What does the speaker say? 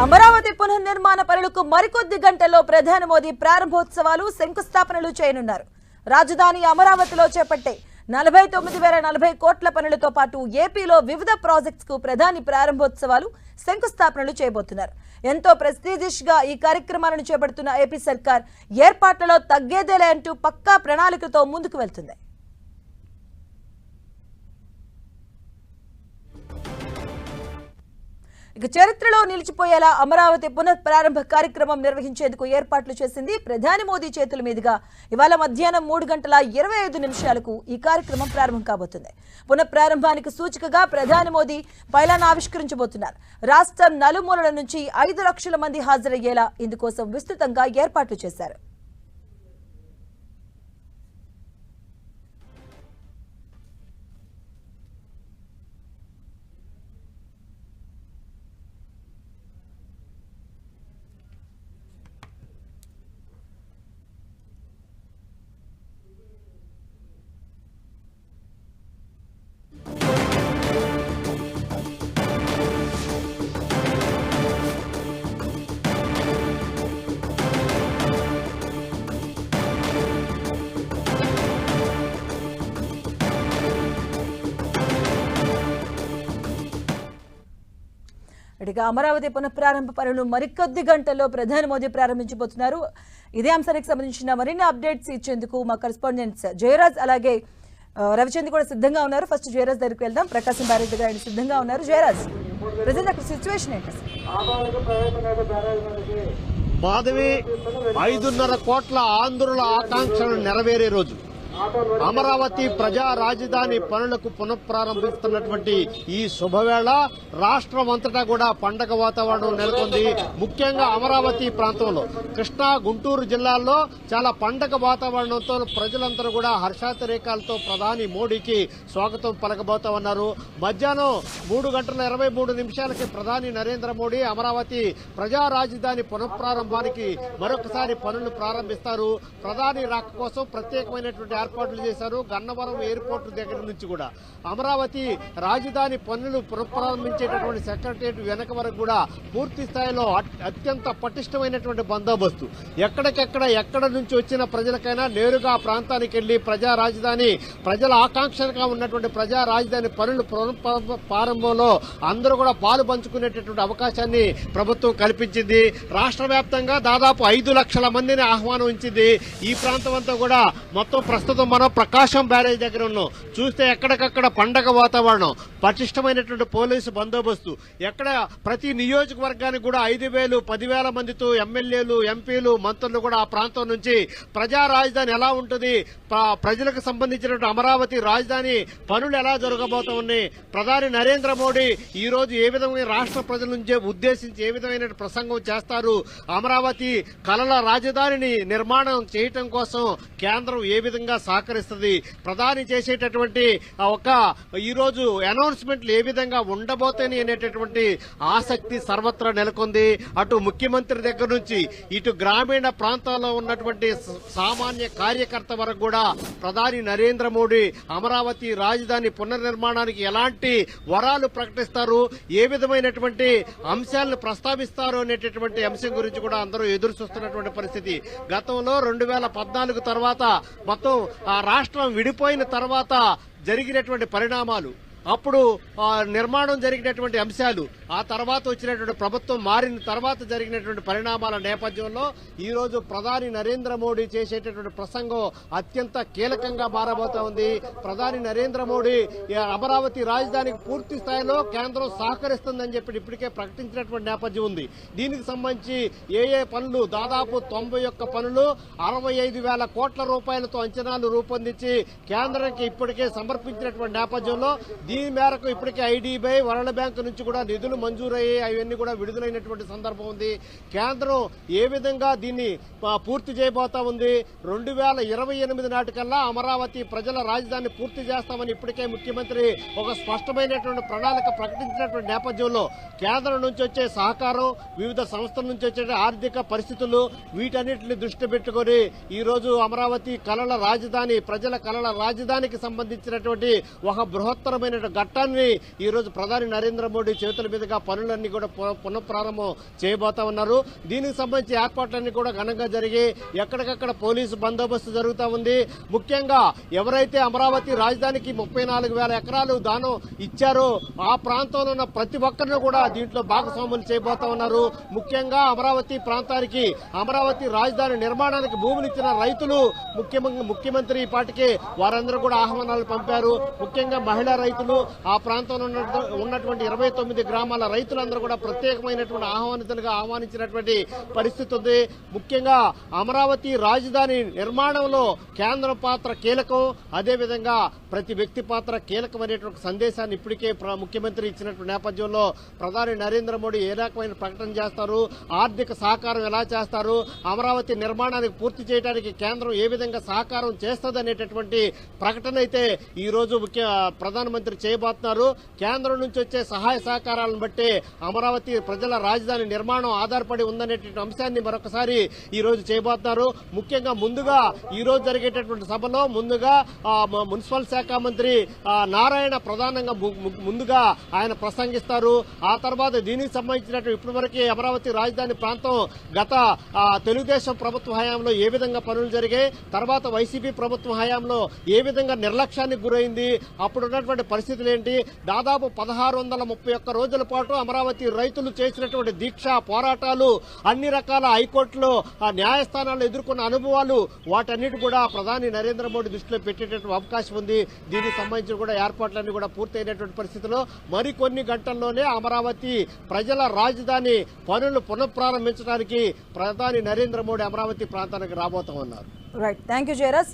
అమరావతి పునర్నిర్మాణ పనులకు మరికొద్ది గంటల్లో ప్రధాని మోదీ ప్రారంభోత్సవాలు శంకుస్థాపనలు చేయనున్నారు. రాజధాని అమరావతిలో చేపట్టే 49,040 కోట్ల పనులతో పాటు ఏపీలో వివిధ ప్రాజెక్ట్స్ కు ప్రధాని ప్రారంభోత్సవాలు శంకుస్థాపనలు చేయబోతున్నారు. ఎంతో ప్రెస్టీజియస్ గా ఈ కార్యక్రమాలను చేపడుతున్న ఏపీ సర్కార్ ఏర్పాట్లలో తగ్గేదేలే అంటూ పక్కా ప్రణాళికతో ముందుకు వెళ్తుంది. ఇక చరిత్రలో నిలిచిపోయేలా అమరావతి పునఃప్రారంభ కార్యక్రమం నిర్వహించేందుకు ఏర్పాట్లు చేసింది. ప్రధాని మోదీ చేతుల మీదుగా ఇవాళ మధ్యాహ్నం 3:25 ఈ కార్యక్రమం ప్రారంభం కాబోతుంది. పునఃప్రారంభానికి సూచికగా ప్రధాని మోదీ పైలాన్ ఆవిష్కరించబోతున్నారు. రాష్ట్రం నలుమూలల నుంచి 5 లక్షల మంది హాజరయ్యేలా ఇందుకోసం విస్తృతంగా ఏర్పాట్లు చేశారు. ఇక అమరావతి పునఃప్రారంభ పనులు మరికొద్ది గంటల్లో ప్రధాని మోదీ ప్రారంభించబోతున్నారు. ఇదే అంశానికి సంబంధించిన మరిన్ని అప్డేట్స్ ఇచ్చేందుకు మా కరెస్పాండెంట్స్ జయరాజ్ అలాగే రవిచంద్ర కూడా సిద్ధంగా ఉన్నారు. ఫస్ట్ జయరాజ్ దగ్గరికి వెళ్దాం. ప్రకాశం బ్యారేజ్ దగ్గర ఆయన సిద్ధంగా ఉన్నారు. జయరాజ్, ప్రజెంట్ అక్కడ సిచ్యువేషన్ ఏంటి? మాధవి, 5.5 కోట్ల ఆంధ్రుల ఆకాంక్షలు నెరవేరే రోజు అమరావతి ప్రజా రాజధాని పనులకు పునఃప్రారంభిస్తున్నటువంటి ఈ శుభవేళ రాష్ట్రం అంతటా కూడా పండగ వాతావరణం నెలకొంది. ముఖ్యంగా అమరావతి ప్రాంతంలో కృష్ణా, గుంటూరు జిల్లాల్లో చాలా పండగ వాతావరణంతో ప్రజలందరూ కూడా హర్షాతిరేకాలతో ప్రధాని మోడీకి స్వాగతం పలకబోతా ఉన్నారు. మధ్యాహ్నం 3:23 ప్రధాని నరేంద్ర మోడీ అమరావతి ప్రజా రాజధాని పునఃప్రారంభానికి మరొకసారి పనులు ప్రారంభిస్తారు. ప్రధాని రాక కోసం ప్రత్యేకమైనటువంటి ఏర్పాట్లు చేశారు. గన్నవరం ఎయిర్పోర్ట్ దగ్గర నుంచి కూడా అమరావతి రాజధాని పనులు పునఃప్రారంభించేటటువంటి సెక్రటరియట్ వెనక వరకు కూడా పూర్తి స్థాయిలో అత్యంత పటిష్టమైనటువంటి బందోబస్తు. ఎక్కడ నుంచి వచ్చిన ప్రజలకైనా నేరుగా ప్రాంతానికి వెళ్లి ప్రజా రాజధాని ప్రజల ఆకాంక్షగా ఉన్నటువంటి ప్రజా రాజధాని పనులు ప్రారంభంలో అందరూ కూడా పాలు పంచుకునేటటువంటి అవకాశాన్ని ప్రభుత్వం కల్పించింది. రాష్ట్ర వ్యాప్తంగా దాదాపు 5 లక్షల మందిని ఆహ్వానించింది. ఈ ప్రాంతం అంతా కూడా మొత్తం ప్రస్తుతం మనం ప్రకాశం బ్యారేజ్ దగ్గర ఉన్నాం. చూస్తే ఎక్కడికక్కడ పండగ వాతావరణం, పటిష్టమైనటువంటి పోలీసు బందోబస్తు. ఎక్కడ ప్రతి నియోజకవర్గానికి కూడా 5,000, 10,000 మందితో ఎమ్మెల్యేలు, ఎంపీలు, మంత్రులు కూడా ఆ ప్రాంతం నుంచి ప్రజా రాజధాని ఎలా ఉంటుంది, ప్రజలకు సంబంధించినటువంటి అమరావతి రాజధాని పనులు ఎలా జరగబోతా ఉన్నాయి, ప్రధాని నరేంద్ర మోడీ ఈ రోజు ఏ విధంగా రాష్ట్ర ప్రజల నుంచి ఉద్దేశించి ఏ విధమైన ప్రసంగం చేస్తారు, అమరావతి కలల రాజధానిని నిర్మాణం చేయటం కోసం కేంద్రం ఏ విధంగా సహకరిస్తుంది, ప్రధాని చేసేటటువంటి ఒక ఈ రోజు అనౌన్స్మెంట్లు ఏ విధంగా ఉండబోతాయి అనేటటువంటి ఆసక్తి సర్వత్రా నెలకొంది. అటు ముఖ్యమంత్రి దగ్గర నుంచి ఇటు గ్రామీణ ప్రాంతాల్లో ఉన్నటువంటి సామాన్య కార్యకర్త వరకు కూడా ప్రధాని నరేంద్ర మోడీ అమరావతి రాజధాని పునర్నిర్మాణానికి ఎలాంటి వరాలు ప్రకటిస్తారు, ఏ విధమైనటువంటి అంశాలను ప్రస్తావిస్తారు అనేటటువంటి అంశం గురించి కూడా అందరూ ఎదురు చూస్తున్నటువంటి పరిస్థితి. గతంలో 2014 తర్వాత మొత్తం ఆ రాష్ట్రం విడిపోయిన తర్వాత జరిగినటువంటి పరిణామాలు, అప్పుడు నిర్మాణం జరిగినటువంటి అంశాలు, ఆ తర్వాత వచ్చినటువంటి ప్రభుత్వం మారిన తర్వాత జరిగినటువంటి పరిణామాల నేపథ్యంలో ఈ రోజు ప్రధాని నరేంద్ర మోడీ చేసేటటువంటి ప్రసంగం అత్యంత కీలకంగా మారబోతా ఉంది. ప్రధాని నరేంద్ర మోడీ అమరావతి రాజధానికి పూర్తి స్థాయిలో కేంద్రం సహకరిస్తుందని చెప్పి ఇప్పటికే ప్రకటించినటువంటి నేపథ్యం ఉంది. దీనికి సంబంధించి ఏ పనులు, దాదాపు 91 పనులు 65,000 కోట్ల రూపాయలతో అంచనాలు రూపొందించి కేంద్రానికి ఇప్పటికే సమర్పించినటువంటి నేపథ్యంలో దీని మేరకు ఇప్పటికే ఐడీబీఐ, వరల్డ్ బ్యాంక్ నుంచి కూడా నిధులు మంజూరయ్యాయి. అవన్నీ కూడా విడుదలైనటువంటి సందర్భం ఉంది. కేంద్రం ఏ విధంగా దీన్ని పూర్తి చేయబోతా ఉంది, 2028 నాటికల్లా అమరావతి ప్రజల రాజధాని పూర్తి చేస్తామని ఇప్పటికే ముఖ్యమంత్రి ఒక స్పష్టమైనటువంటి ప్రణాళిక ప్రకటించినటువంటి నేపథ్యంలో కేంద్రం నుంచి వచ్చే సహకారం, వివిధ సంస్థల నుంచి వచ్చే ఆర్థిక పరిస్థితులు, వీటన్నిటిని దృష్టి పెట్టుకుని ఈ రోజు అమరావతి కలల రాజధాని, ప్రజల కలల రాజధానికి సంబంధించినటువంటి ఒక బృహత్తరమైన అనేటువంటి ఘట్టాన్ని ఈ రోజు ప్రధాని నరేంద్ర మోడీ చేతుల మీదుగా పనులన్నీ కూడా పునఃప్రారంభం చేయబోతా ఉన్నారు. దీనికి సంబంధించి ఏర్పాట్లన్నీ కూడా ఘనంగా జరిగి ఎక్కడికక్కడ పోలీసు బందోబస్తు జరుగుతూ ఉంది. ముఖ్యంగా ఎవరైతే అమరావతి రాజధానికి 34,000 ఎకరాలు దానం ఇచ్చారో ఆ ప్రాంతంలో ఉన్న ప్రతి ఒక్కరిని కూడా దీంట్లో భాగస్వాములు చేయబోతా ఉన్నారు. ముఖ్యంగా అమరావతి ప్రాంతానికి అమరావతి రాజధాని నిర్మాణానికి భూములు ఇచ్చిన రైతులు ముఖ్యమంత్రి ఈ పాటికి వారందరూ కూడా ఆహ్వానాలు పంపారు. ముఖ్యంగా మహిళా రైతులు ఆ ప్రాంతంలో ఉన్నటువంటి 29 గ్రామాల రైతులందరూ కూడా ప్రత్యేకమైనటువంటి ఆహ్వానితులుగా ఆహ్వానించినటువంటి పరిస్థితి ఉంది. ముఖ్యంగా అమరావతి రాజధాని నిర్మాణంలో కేంద్రం పాత్ర కీలకం, అదేవిధంగా ప్రతి వ్యక్తి పాత్ర కీలకమైనటువంటి సందేశాన్ని ఇప్పటికే ముఖ్యమంత్రి ఇచ్చినటువంటి నేపథ్యంలో ప్రధాని నరేంద్ర మోడీ ఏ రకమైన ప్రకటన చేస్తారు, ఆర్థిక సహకారం ఎలా చేస్తారు, అమరావతి నిర్మాణానికి పూర్తి చేయడానికి కేంద్రం ఏ విధంగా సహకారం చేస్తుందనేటటువంటి ప్రకటన అయితే ఈ రోజు ప్రధానమంత్రి చేయబోతున్నారు. కేంద్రం నుంచి వచ్చే సహాయ సహకారాలను బట్టి అమరావతి ప్రజల రాజధాని నిర్మాణం ఆధారపడి ఉందనేటువంటి అంశాన్ని మరొకసారి ఈ రోజు చేయబోతున్నారు. ముఖ్యంగా ముందుగా ఈ రోజు జరిగేటటువంటి సభలో ముందుగా మున్సిపల్ శాఖ మంత్రి నారాయణ ప్రధానంగా ముందుగా ఆయన ప్రసంగిస్తారు. ఆ తర్వాత దీనికి సంబంధించినటువంటి ఇప్పటివరకు అమరావతి రాజధాని ప్రాంతం గత తెలుగుదేశం ప్రభుత్వ హయాంలో ఏ విధంగా పనులు జరిగాయి, తర్వాత వైసీపీ ప్రభుత్వ హయాంలో ఏ విధంగా నిర్లక్ష్యానికి గురైంది, అప్పుడు ఉన్నటువంటి పరిస్థితులు ఏంటి, దాదాపు 1631 రోజుల పాటు అమరావతి రైతులు చేసినటువంటి దీక్ష పోరాటాలు, అన్ని రకాల హైకోర్టులో న్యాయస్థానాల్లో ఎదుర్కొన్న అనుభవాలు, వాటన్నిటి కూడా ప్రధాని నరేంద్ర మోడీ దృష్టిలో పెట్టేటటువంటి అవకాశం ఉంది. దీనికి సంబంధించి కూడా ఏర్పాట్లన్నీ కూడా పూర్తయినటువంటి పరిస్థితిలో మరికొన్ని గంటల్లోనే అమరావతి ప్రజల రాజధాని పనులు పునఃప్రారంభించడానికి ప్రధాని నరేంద్ర మోడీ అమరావతి ప్రాంతానికి రాబోతా ఉన్నారు. Right, thank you Jayaraj.